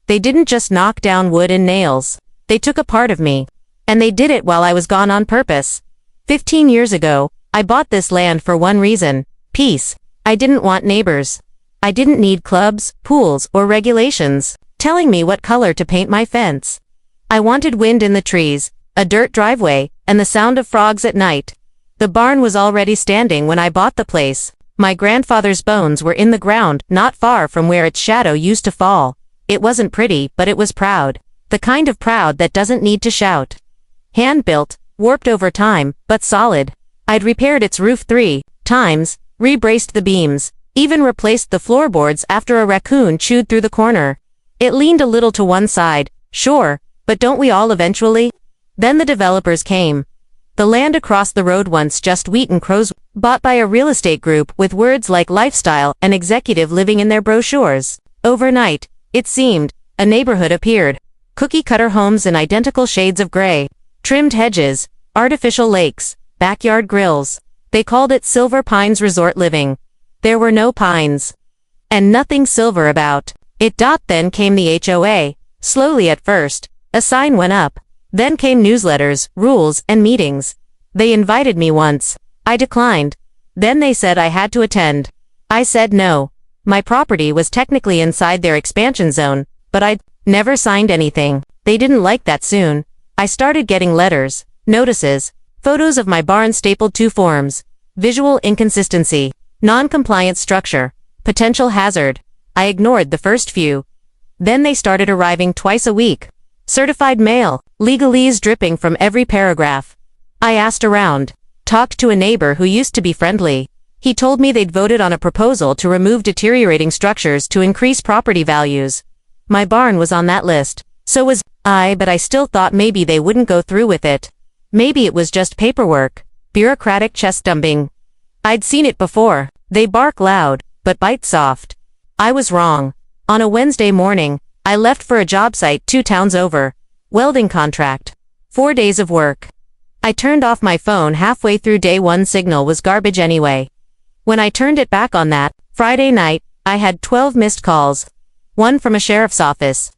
They didn't just knock down wood and nails. They took a part of me. And they did it while I was gone on purpose. 15 years ago, I bought this land for one reason: peace. I didn't want neighbors. I didn't need clubs, pools, or regulations telling me what color to paint my fence. I wanted wind in the trees, a dirt driveway, and the sound of frogs at night. The barn was already standing when I bought the place. My grandfather's bones were in the ground, not far from where its shadow used to fall. It wasn't pretty, but it was proud. The kind of proud that doesn't need to shout. Hand-built, warped over time, but solid. I'd repaired its roof 3 times, rebraced the beams, even replaced the floorboards after a raccoon chewed through the corner. It leaned a little to one side, sure, but don't we all eventually? Then the developers came. The land across the road, once just wheat and crows, bought by a real estate group with words like lifestyle and executive living in their brochures. Overnight, it seemed, a neighborhood appeared. Cookie-cutter homes in identical shades of gray. Trimmed hedges, artificial lakes, backyard grills. They called it Silver Pines Resort Living. There were no pines. And nothing silver about it. Then came the HOA. Slowly at first. A sign went up. Then came newsletters, rules, and meetings. They invited me once. I declined. Then they said I had to attend. I said no. My property was technically inside their expansion zone, but I'd never signed anything. They didn't like that soon. I started getting letters, notices, photos of my barn stapled to forms. Visual inconsistency, non-compliant structure, potential hazard. I ignored the first few. Then they started arriving twice a week. Certified mail, legalese dripping from every paragraph. I asked around, talked to a neighbor who used to be friendly. He told me they'd voted on a proposal to remove deteriorating structures to increase property values. My barn was on that list. So was I, but I still thought maybe they wouldn't go through with it. Maybe it was just paperwork, bureaucratic chest-thumping. I'd seen it before. They bark loud, but bite soft. I was wrong. On a Wednesday morning, I left for a job site 2 towns over. Welding contract. 4 days of work. I turned off my phone halfway through day 1. Signal was garbage anyway. When I turned it back on that Friday night, I had 12 missed calls. 1 from a sheriff's office.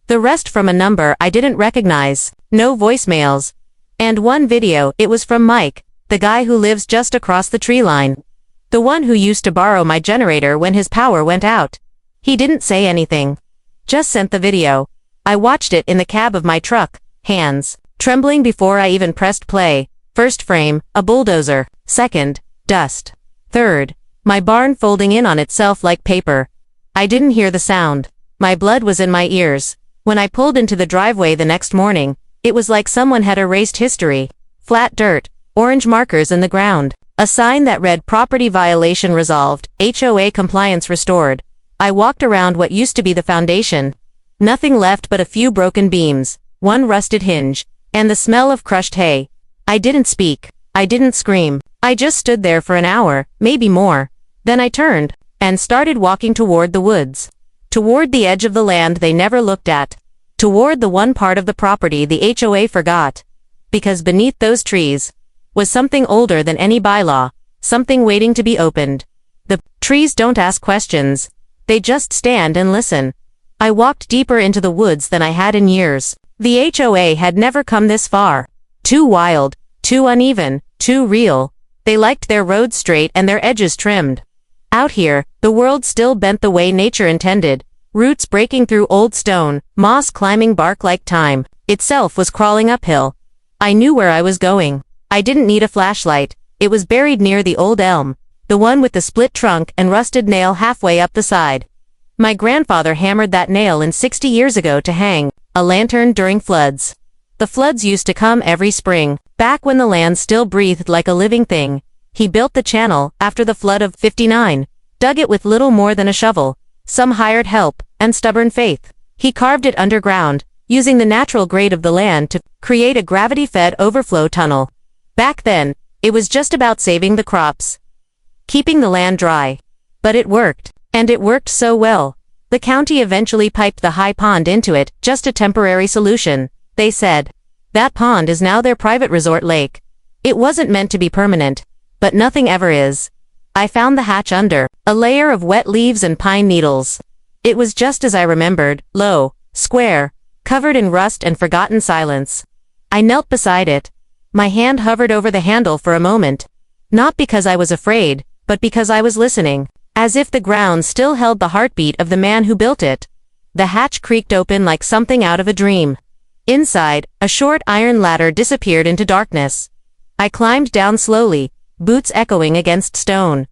The rest from a number I didn't recognize. No voicemails. And 1 video. It was from Mike, the guy who lives just across the tree line. The one who used to borrow my generator when his power went out. He didn't say anything. Just sent the video. I watched it in the cab of my truck, hands trembling before I even pressed play. First frame, a bulldozer. Second, dust. Third, my barn folding in on itself like paper. I didn't hear the sound. My blood was in my ears. When I pulled into the driveway the next morning, it was like someone had erased history. Flat dirt, orange markers in the ground. A sign that read property violation resolved, HOA compliance restored. I walked around what used to be the foundation. Nothing left but a few broken beams, 1 rusted hinge, and the smell of crushed hay. I didn't speak. I didn't scream. I just stood there for an hour, maybe more. Then I turned and started walking toward the woods. Toward the edge of the land they never looked at. Toward the one part of the property the HOA forgot. Because beneath those trees was something older than any bylaw, something waiting to be opened. The trees don't ask questions. They just stand and listen. I walked deeper into the woods than I had in years. The HOA had never come this far. Too wild, too uneven, too real. They liked their roads straight and their edges trimmed. Out here, the world still bent the way nature intended. Roots breaking through old stone, moss climbing bark like time. Itself was crawling uphill. I knew where I was going. I didn't need a flashlight. It was buried near the old elm. The one with the split trunk and rusted nail halfway up the side. My grandfather hammered that nail in 60 years ago to hang a lantern during floods. The floods used to come every spring, back when the land still breathed like a living thing. He built the channel after the flood of '59, dug it with little more than a shovel, some hired help, and stubborn faith. He carved it underground, using the natural grade of the land to create a gravity-fed overflow tunnel. Back then, it was just about saving the crops, keeping the land dry. But it worked, and it worked so well. The county eventually piped the high pond into it, just a temporary solution, they said. That pond is now their private resort lake. It wasn't meant to be permanent, but nothing ever is. I found the hatch under a layer of wet leaves and pine needles. It was just as I remembered, low, square, covered in rust and forgotten silence. I knelt beside it. My hand hovered over the handle for a moment. Not because I was afraid, but because I was listening, as if the ground still held the heartbeat of the man who built it. The hatch creaked open like something out of a dream. Inside, a short iron ladder disappeared into darkness. I climbed down slowly, boots echoing against stone.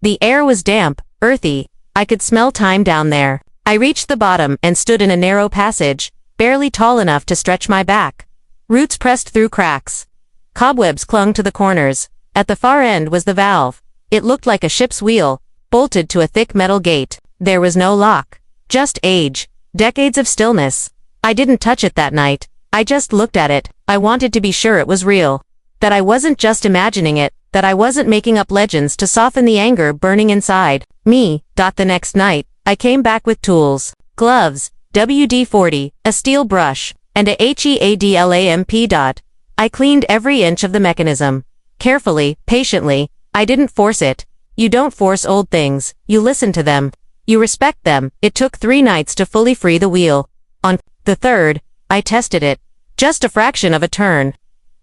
The air was damp, earthy. I could smell time down there. I reached the bottom and stood in a narrow passage, barely tall enough to stretch my back. Roots pressed through cracks. Cobwebs clung to the corners. At the far end was the valve. It looked like a ship's wheel, bolted to a thick metal gate. There was no lock. Just age. Decades of stillness. I didn't touch it that night. I just looked at it. I wanted to be sure it was real. That I wasn't just imagining it, that I wasn't making up legends to soften the anger burning inside me. The next night, I came back with tools, gloves, WD-40, a steel brush, and a HEADLAMP. I cleaned every inch of the mechanism. Carefully, patiently. I didn't force it. You don't force old things, you listen to them. You respect them. It took 3 nights to fully free the wheel. On the third, I tested it. Just a fraction of a turn.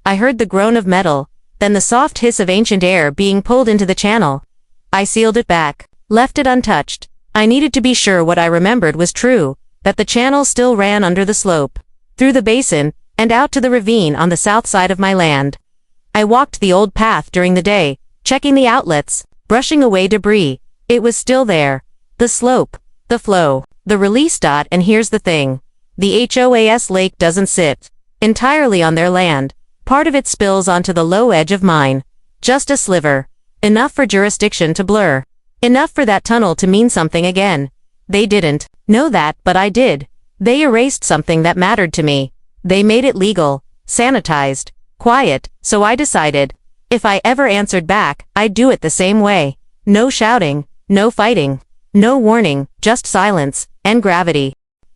I heard the groan of metal, then the soft hiss of ancient air being pulled into the channel. I sealed it back, left it untouched. I needed to be sure what I remembered was true, that the channel still ran under the slope, through the basin, and out to the ravine on the south side of my land. I walked the old path during the day, checking the outlets, brushing away debris. It was still there. The slope, the flow, the release. And here's the thing. The HOAS lake doesn't sit entirely on their land. Part of it spills onto the low edge of mine. Just a sliver. Enough for jurisdiction to blur. Enough for that tunnel to mean something again. They didn't know that, but I did. They erased something that mattered to me. They made it legal, sanitized, quiet, so I decided, if I ever answered back, I'd do it the same way. No shouting, no fighting, no warning, just silence, and gravity.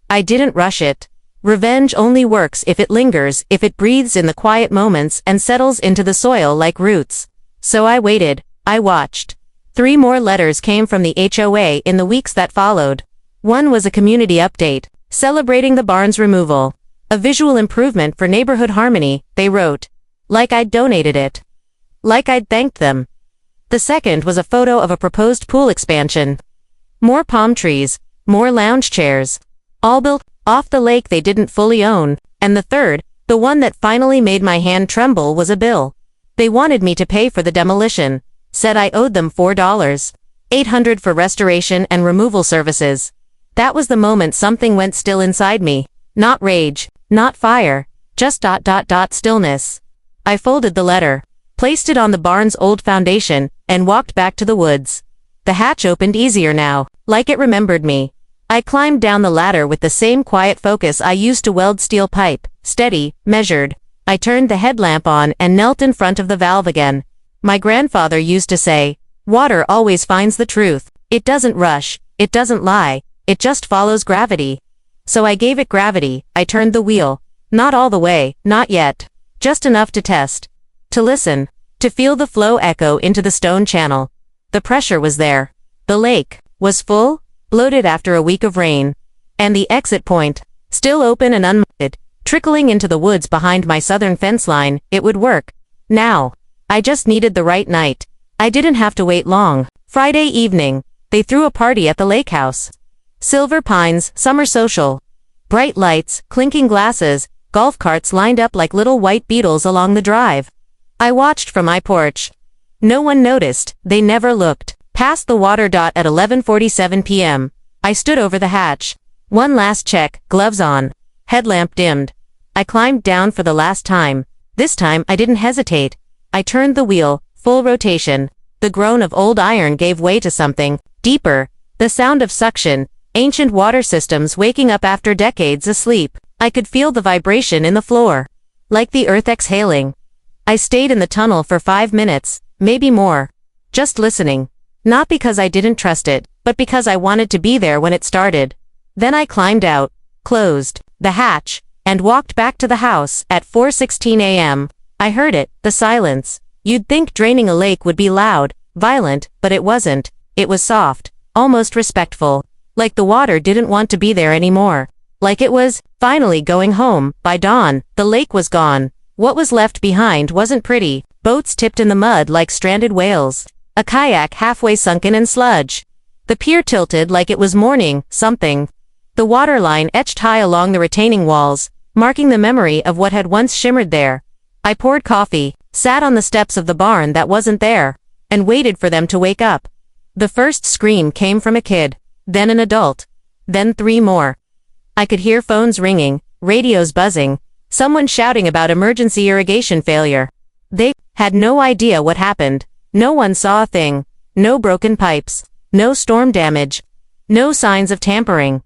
I didn't rush it. Revenge only works if it lingers, if it breathes in the quiet moments and settles into the soil like roots. So I waited, I watched. 3 more letters came from the HOA in the weeks that followed. One was a community update, celebrating the barn's removal. A visual improvement for neighborhood harmony, they wrote. Like I'd donated it. Like I'd thanked them. The second was a photo of a proposed pool expansion. More palm trees, more lounge chairs. All built off the lake they didn't fully own. And the third, the one that finally made my hand tremble, was a bill. They wanted me to pay for the demolition. Said I owed them $4,800 for restoration and removal services. That was the moment something went still inside me. Not rage, not fire, just stillness. I folded the letter, placed it on the barn's old foundation, and walked back to the woods. The hatch opened easier now, like it remembered me. I climbed down the ladder with the same quiet focus I used to weld steel pipe, steady, measured. I turned the headlamp on and knelt in front of the valve again. My grandfather used to say, water always finds the truth. It doesn't rush, it doesn't lie, it just follows gravity. So I gave it gravity. I turned the wheel. Not all the way, not yet. Just enough to test. To listen. To feel the flow echo into the stone channel. The pressure was there. The lake was full, bloated after a week of rain. And the exit point, still open and unmuted, trickling into the woods behind my southern fence line. It would work. Now. I just needed the right night. I didn't have to wait long. Friday evening, they threw a party at the lake house. Silver Pines, summer social. Bright lights, clinking glasses, golf carts lined up like little white beetles along the drive. I watched from my porch. No one noticed, they never looked. Past the water. At 11:47 p.m., I stood over the hatch. One last check, gloves on. Headlamp dimmed. I climbed down for the last time. This time I didn't hesitate. I turned the wheel, full rotation. The groan of old iron gave way to something deeper. The sound of suction, ancient water systems waking up after decades asleep. I could feel the vibration in the floor. Like the earth exhaling. I stayed in the tunnel for 5 minutes, maybe more. Just listening. Not because I didn't trust it, but because I wanted to be there when it started. Then I climbed out, closed the hatch, and walked back to the house at 4:16 a.m. I heard it, the silence. You'd think draining a lake would be loud, violent, but it wasn't. It was soft, almost respectful. Like the water didn't want to be there anymore. Like it was finally going home. By dawn, the lake was gone. What was left behind wasn't pretty. Boats tipped in the mud like stranded whales. A kayak halfway sunken in sludge. The pier tilted like it was mourning something. The waterline etched high along the retaining walls, marking the memory of what had once shimmered there. I poured coffee, sat on the steps of the barn that wasn't there, and waited for them to wake up. The first scream came from a kid, then an adult, then 3 more. I could hear phones ringing, radios buzzing, someone shouting about emergency irrigation failure. They had no idea what happened. No one saw a thing. No broken pipes. No storm damage. No signs of tampering.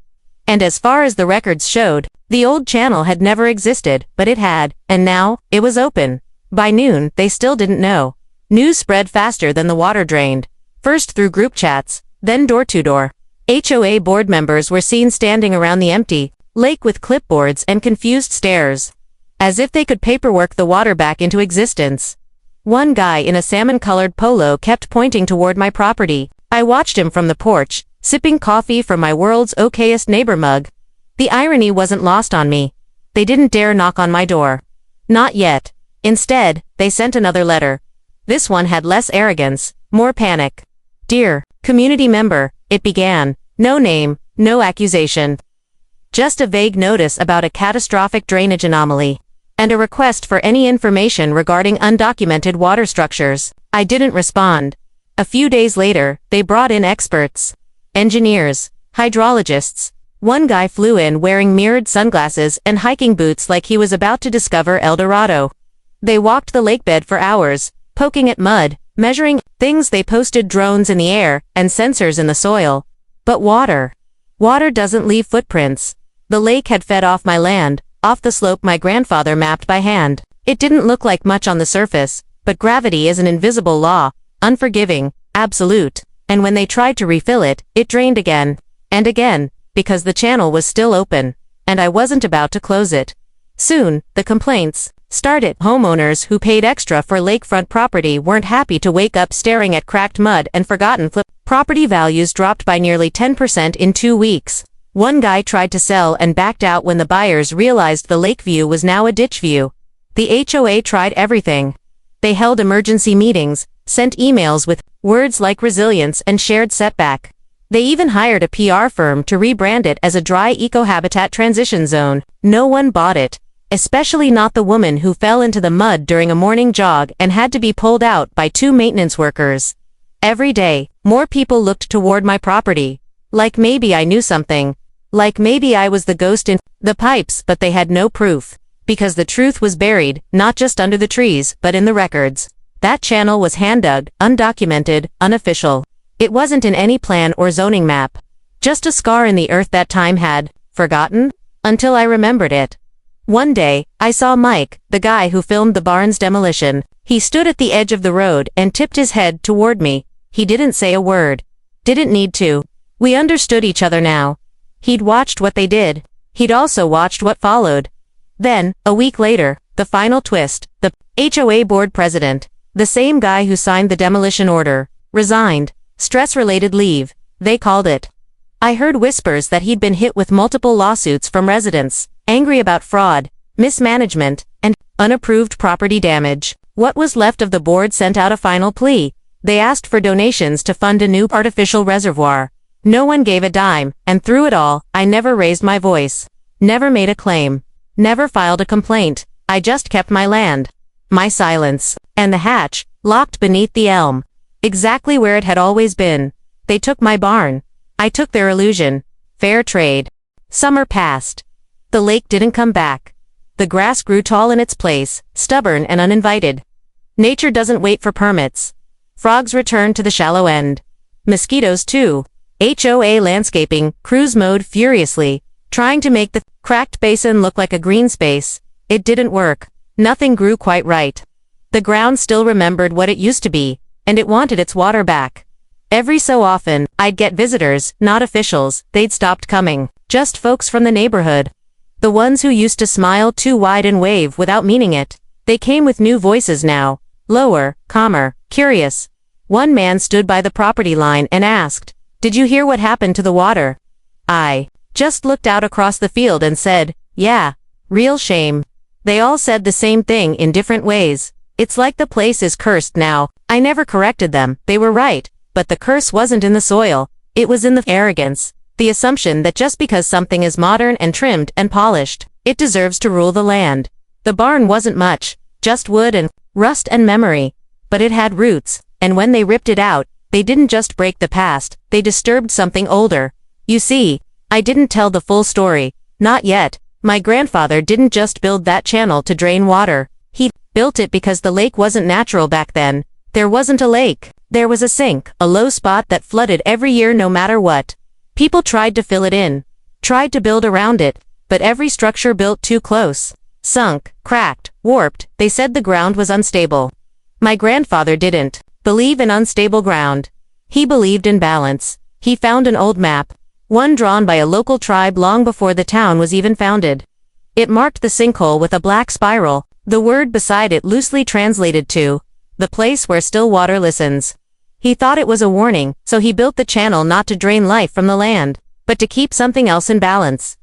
And as far as the records showed, the old channel had never existed, but it had, and now, it was open. By noon, they still didn't know. News spread faster than the water drained. First through group chats, then door to door. HOA board members were seen standing around the empty lake with clipboards and confused stares. As if they could paperwork the water back into existence. One guy in a salmon-colored polo kept pointing toward my property. I watched him from the porch, sipping coffee from my world's okayest neighbor mug. The irony wasn't lost on me. They didn't dare knock on my door. Not yet. Instead, they sent another letter. This one had less arrogance, more panic. Dear community member, it began. No name, no accusation. Just a vague notice about a catastrophic drainage anomaly. And a request for any information regarding undocumented water structures. I didn't respond. A few days later, they brought in experts. Engineers, hydrologists. One guy flew in wearing mirrored sunglasses and hiking boots like he was about to discover El Dorado. They walked the lakebed for hours, poking at mud, measuring things. They posted drones in the air and sensors in the soil. But water. Water doesn't leave footprints. The lake had fed off my land, off the slope my grandfather mapped by hand. It didn't look like much on the surface, but gravity is an invisible law, unforgiving, absolute, and when they tried to refill it, it drained again, and again, because the channel was still open, and I wasn't about to close it. Soon, the complaints started. Homeowners who paid extra for lakefront property weren't happy to wake up staring at cracked mud and forgotten flip. Property values dropped by nearly 10% in 2 weeks. One guy tried to sell and backed out when the buyers realized the lake view was now a ditch view. The HOA tried everything. They held emergency meetings, sent emails with words like resilience and shared setback. They even hired a PR firm to rebrand it as a dry eco-habitat transition zone. No one bought it, especially not the woman who fell into the mud during a morning jog and had to be pulled out by 2 maintenance workers. Every day, more people looked toward my property. Like maybe I knew something. Like maybe I was the ghost in the pipes, but they had no proof. Because the truth was buried, not just under the trees, but in the records. That channel was hand-dug, undocumented, unofficial. It wasn't in any plan or zoning map. Just a scar in the earth that time had forgotten, until I remembered it. One day, I saw Mike, the guy who filmed the barn's demolition. He stood at the edge of the road and tipped his head toward me. He didn't say a word. Didn't need to. We understood each other now. He'd watched what they did. He'd also watched what followed. Then, a week later, the final twist. The HOA board president, the same guy who signed the demolition order, resigned. Stress-related leave, they called it. I heard whispers that he'd been hit with multiple lawsuits from residents, angry about fraud, mismanagement, and unapproved property damage. What was left of the board sent out a final plea. They asked for donations to fund a new artificial reservoir. No one gave a dime, and through it all, I never raised my voice. Never made a claim. Never filed a complaint. I just kept my land. My silence. And the hatch, locked beneath the elm. Exactly where it had always been. They took my barn. I took their illusion. Fair trade. Summer passed. The lake didn't come back. The grass grew tall in its place, stubborn and uninvited. Nature doesn't wait for permits. Frogs returned to the shallow end. Mosquitoes too. HOA landscaping crews mowed furiously, trying to make the cracked basin look like a green space. It didn't work. Nothing grew quite right. The ground still remembered what it used to be, and it wanted its water back. Every so often, I'd get visitors, not officials. They'd stopped coming. Just folks from the neighborhood. The ones who used to smile too wide and wave without meaning it. They came with new voices now. Lower, calmer, curious. One man stood by the property line and asked, "Did you hear what happened to the water?" I Just looked out across the field and said, "Yeah, real shame." They all said the same thing in different ways. "It's like the place is cursed now." I never corrected them, they were right, but the curse wasn't in the soil, it was in the arrogance, the assumption that just because something is modern and trimmed and polished, it deserves to rule the land. The barn wasn't much, just wood and rust and memory, but it had roots, and when they ripped it out, they didn't just break the past, they disturbed something older. You see, I didn't tell the full story, not yet. My grandfather didn't just build that channel to drain water. He built it because the lake wasn't natural back then. There wasn't a lake. There was a sink, a low spot that flooded every year no matter what. People tried to fill it in, tried to build around it, but every structure built too close. Sunk, cracked, warped, they said the ground was unstable. My grandfather didn't believe in unstable ground. He believed in balance. He found an old map, one drawn by a local tribe long before the town was even founded. It marked the sinkhole with a black spiral, the word beside it loosely translated to, "the place where still water listens." He thought it was a warning, so he built the channel not to drain life from the land, but to keep something else in balance.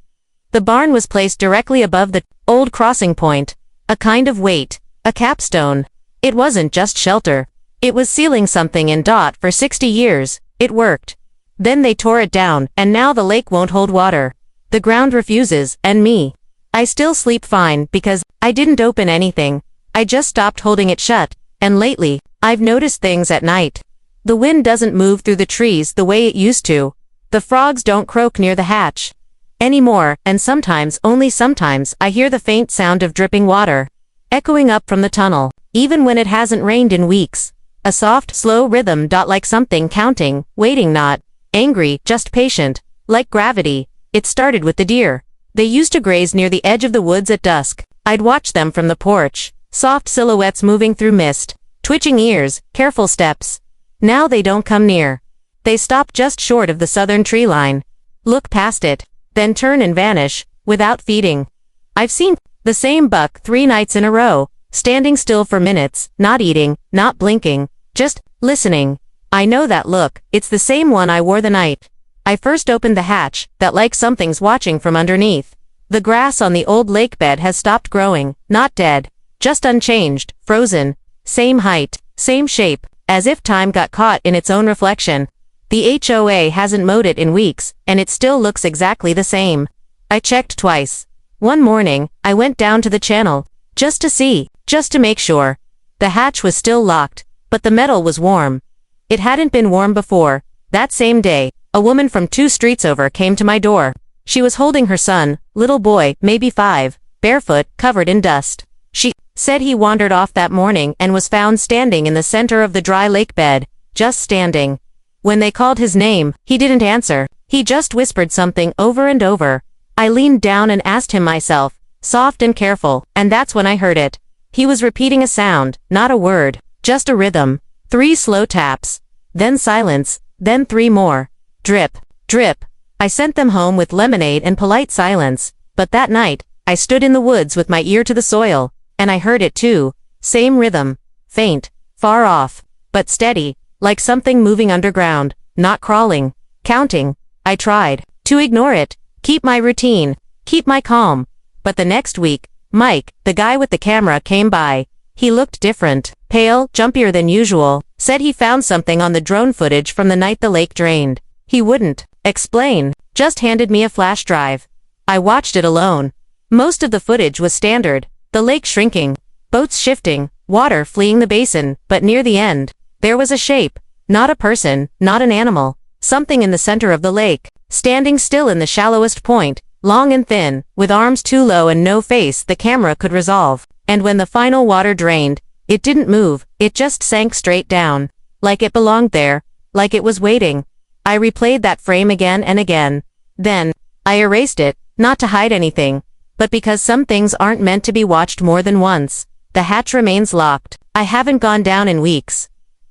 The barn was placed directly above the old crossing point, a kind of weight, a capstone. It wasn't just shelter. It was sealing something in dot for 60 years. It worked. Then they tore it down, and now the lake won't hold water. The ground refuses, and me. I still sleep fine because I didn't open anything. I just stopped holding it shut, and lately, I've noticed things at night. The wind doesn't move through the trees the way it used to. The frogs don't croak near the hatch anymore, and sometimes, only sometimes, I hear the faint sound of dripping water echoing up from the tunnel, even when it hasn't rained in weeks. A soft, slow rhythm, like something counting, waiting, not angry, just patient, like gravity. It started with the deer. They used to graze near the edge of the woods at dusk. I'd watch them from the porch, soft silhouettes moving through mist, twitching ears, careful steps. Now they don't come near. They stop just short of the southern tree line, look past it, then turn and vanish, without feeding. I've seen the same buck 3 nights in a row, standing still for minutes, not eating, not blinking, just listening. I know that look, it's the same one I wore the night I first opened the hatch, that like something's watching from underneath. The grass on the old lake bed has stopped growing, not dead, just unchanged, frozen, same height, same shape, as if time got caught in its own reflection. The HOA hasn't mowed it in weeks, and it still looks exactly the same. I checked twice. One morning, I went down to the channel, just to see, just to make sure. The hatch was still locked, but the metal was warm. It hadn't been warm before. That same day, a woman from 2 streets over came to my door. She was holding her son, little boy, maybe 5, barefoot, covered in dust. She said he wandered off that morning and was found standing in the center of the dry lake bed, just standing. When they called his name, he didn't answer. He just whispered something over and over. I leaned down and asked him myself, soft and careful, and that's when I heard it. He was repeating a sound, not a word, just a rhythm. 3 slow taps. Then silence, then 3 more. Drip, drip. I sent them home with lemonade and polite silence, but that night, I stood in the woods with my ear to the soil, and I heard it too. Same rhythm. Faint, far off, but steady, like something moving underground, not crawling, counting. I tried to ignore it, keep my routine, keep my calm. But the next week, Mike, the guy with the camera, came by. He looked different, pale, jumpier than usual, said he found something on the drone footage from the night the lake drained. He wouldn't explain, just handed me a flash drive. I watched it alone. Most of the footage was standard, the lake shrinking, boats shifting, water fleeing the basin, but near the end, there was a shape, not a person, not an animal, something in the center of the lake, standing still in the shallowest point, long and thin, with arms too low and no face the camera could resolve. And when the final water drained, it didn't move, it just sank straight down, like it belonged there, like it was waiting. I replayed that frame again and again. Then, I erased it, not to hide anything, but because some things aren't meant to be watched more than once. The hatch remains locked. I haven't gone down in weeks.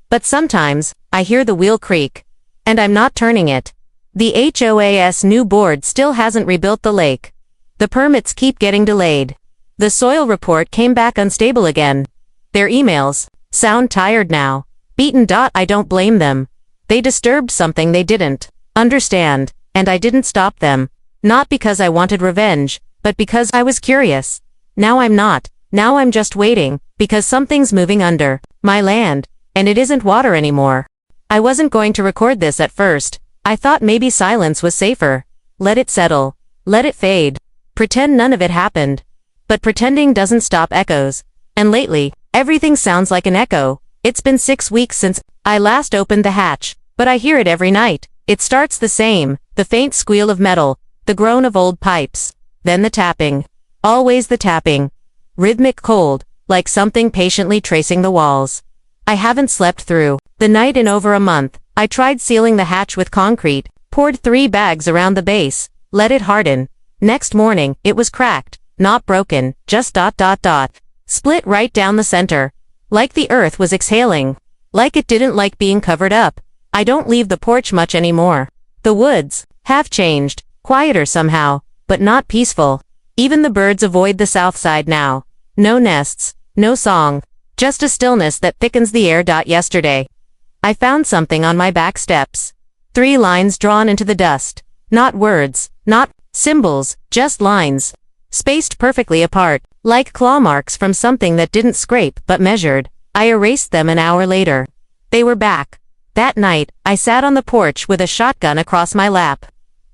But sometimes, I hear the wheel creak. And I'm not turning it. The HOA's new board still hasn't rebuilt the lake. The permits keep getting delayed. The soil report came back unstable again. Their emails sound tired now. Beaten. I don't blame them. They disturbed something they didn't understand, and I didn't stop them. Not because I wanted revenge, but because I was curious. Now I'm not. Now I'm just waiting, because something's moving under my land, and it isn't water anymore. I wasn't going to record this at first. I thought maybe silence was safer. Let it settle. Let it fade. Pretend none of it happened. But pretending doesn't stop echoes. And lately, everything sounds like an echo. It's been 6 weeks since I last opened the hatch, but I hear it every night. It starts the same, the faint squeal of metal, the groan of old pipes, then the tapping. Always the tapping. Rhythmic cold, like something patiently tracing the walls. I haven't slept through the night in over a month. I tried sealing the hatch with concrete, poured 3 bags around the base, let it harden. Next morning, it was cracked, not broken, just ... Split right down the center. Like the earth was exhaling. Like it didn't like being covered up. I don't leave the porch much anymore. The woods have changed, quieter somehow, but not peaceful. Even the birds avoid the south side now. No nests, no song, just a stillness that thickens the air. Yesterday, I found something on my back steps. 3 lines drawn into the dust. Not words, not symbols, just lines. Spaced perfectly apart, like claw marks from something that didn't scrape but measured. I erased them an hour later. They were back. That night, I sat on the porch with a shotgun across my lap.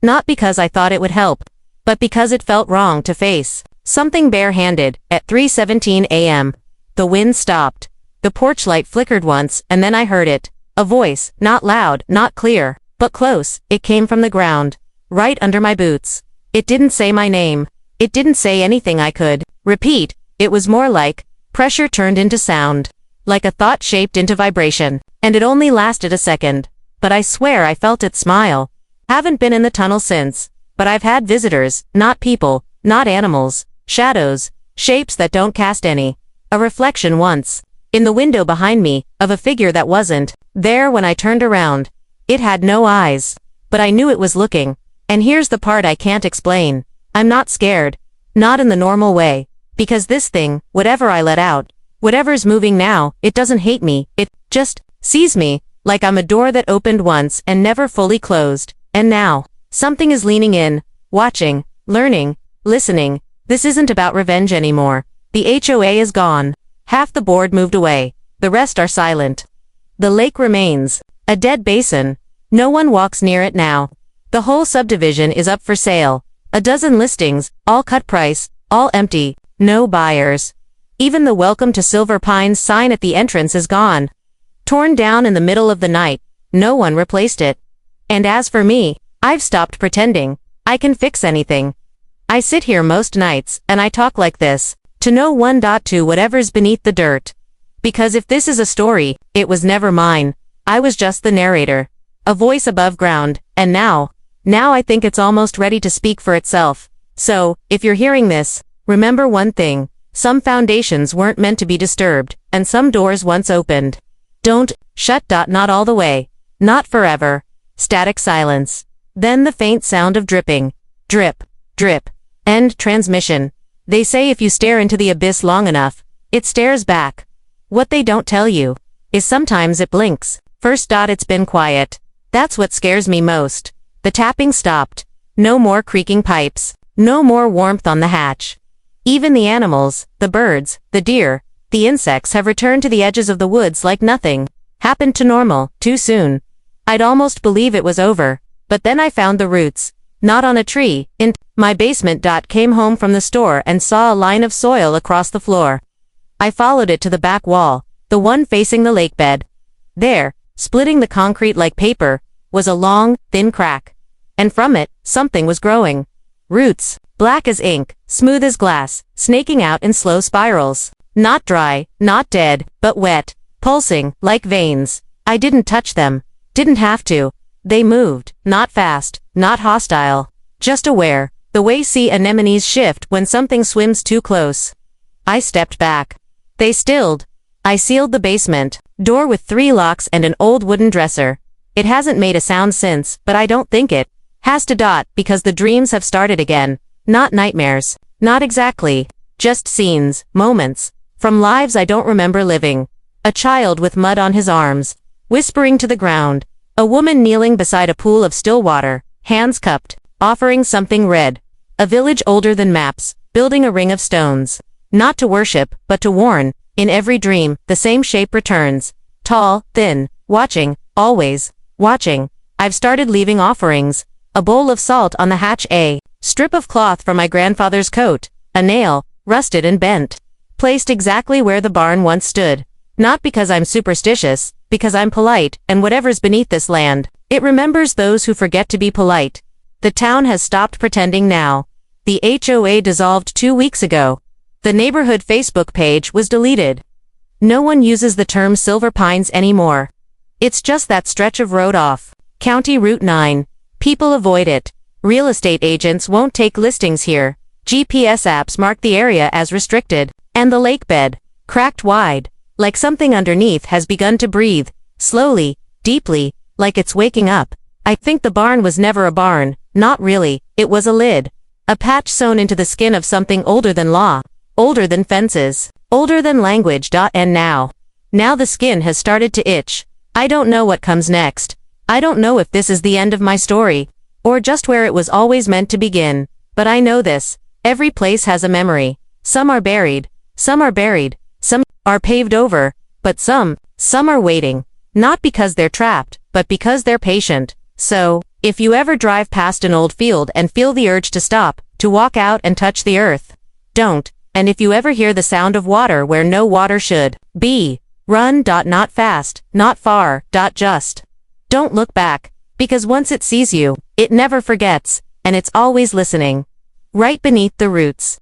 Not because I thought it would help, but because it felt wrong to face something bare-handed. At 3:17 a.m., the wind stopped. The porch light flickered once, and then I heard it. A voice, not loud, not clear, but close. It came from the ground, right under my boots. It didn't say my name. It didn't say anything I could repeat. It was more like pressure turned into sound, like a thought shaped into vibration, and it only lasted a second. But I swear I felt it smile. Haven't been in the tunnel since, but I've had visitors, not people, not animals, shadows, shapes that don't cast any. A reflection once, in the window behind me, of a figure that wasn't there when I turned around. It had no eyes, but I knew it was looking. And here's the part I can't explain. I'm not scared. Not in the normal way. Because this thing, whatever I let out, whatever's moving now, it doesn't hate me. It just sees me, like I'm a door that opened once and never fully closed. And now, something is leaning in, watching, learning, listening. This isn't about revenge anymore. The HOA is gone. Half the board moved away. The rest are silent. The lake remains, a dead basin. No one walks near it now. The whole subdivision is up for sale. A dozen listings, all cut price, all empty, no buyers. Even the Welcome to Silver Pines sign at the entrance is gone. Torn down in the middle of the night, no one replaced it. And as for me, I've stopped pretending I can fix anything. I sit here most nights, and I talk like this, to no one. To whatever's beneath the dirt. Because if this is a story, it was never mine. I was just the narrator. A voice above ground, and now I think it's almost ready to speak for itself. So, if you're hearing this, remember one thing. Some foundations weren't meant to be disturbed, and some doors once opened don't shut. Not all the way. Not forever. Static silence. Then the faint sound of dripping. Drip. Drip. End transmission. They say if you stare into the abyss long enough, it stares back. What they don't tell you is sometimes it blinks. First. It's been quiet. That's what scares me most. The tapping stopped. No more creaking pipes. No more warmth on the hatch. Even the animals, the birds, the deer, the insects have returned to the edges of the woods like nothing happened to normal, too soon. I'd almost believe it was over, but then I found the roots. Not on a tree, in my basement. Came home from the store and saw a line of soil across the floor. I followed it to the back wall, the one facing the lake bed. There, splitting the concrete like paper, was a long, thin crack. And from it, something was growing. Roots, black as ink, smooth as glass, snaking out in slow spirals. Not dry, not dead, but wet, pulsing, like veins. I didn't touch them. Didn't have to. They moved, not fast, not hostile. Just aware, the way sea anemones shift when something swims too close. I stepped back. They stilled. I sealed the basement door with 3 locks and an old wooden dresser. It hasn't made a sound since, but I don't think it has to. Because the dreams have started again. Not nightmares. Not exactly. Just scenes, moments, from lives I don't remember living. A child with mud on his arms, whispering to the ground. A woman kneeling beside a pool of still water, hands cupped. offering something red. A village older than maps, building a ring of stones. Not to worship, but to warn. In every dream, the same shape returns. Tall, thin, watching, always, watching. I've started leaving offerings. A bowl of salt on the hatch, a strip of cloth from my grandfather's coat, a nail, rusted and bent. Placed exactly where the barn once stood. Not because I'm superstitious, because I'm polite, and whatever's beneath this land, it remembers those who forget to be polite. The town has stopped pretending now. The HOA dissolved 2 weeks ago. The neighborhood Facebook page was deleted. No one uses the term Silver Pines anymore. It's just that stretch of road off County Route 9. People avoid it. Real estate agents won't take listings here. GPS apps mark the area as restricted. And the lake bed, cracked wide, like something underneath has begun to breathe, slowly, deeply, like it's waking up. I think the barn was never a barn, not really, it was a lid. A patch sewn into the skin of something older than law, older than fences, older than language. And now the skin has started to itch. I don't know what comes next. I don't know if this is the end of my story, or just where it was always meant to begin. But I know this, every place has a memory. Some are buried, some are paved over, but some are waiting. Not because they're trapped, but because they're patient. So, if you ever drive past an old field and feel the urge to stop, to walk out and touch the earth, don't. And if you ever hear the sound of water where no water should be, run. Not fast, not far. Just. Don't look back, because once it sees you, it never forgets, and it's always listening. Right beneath the roots.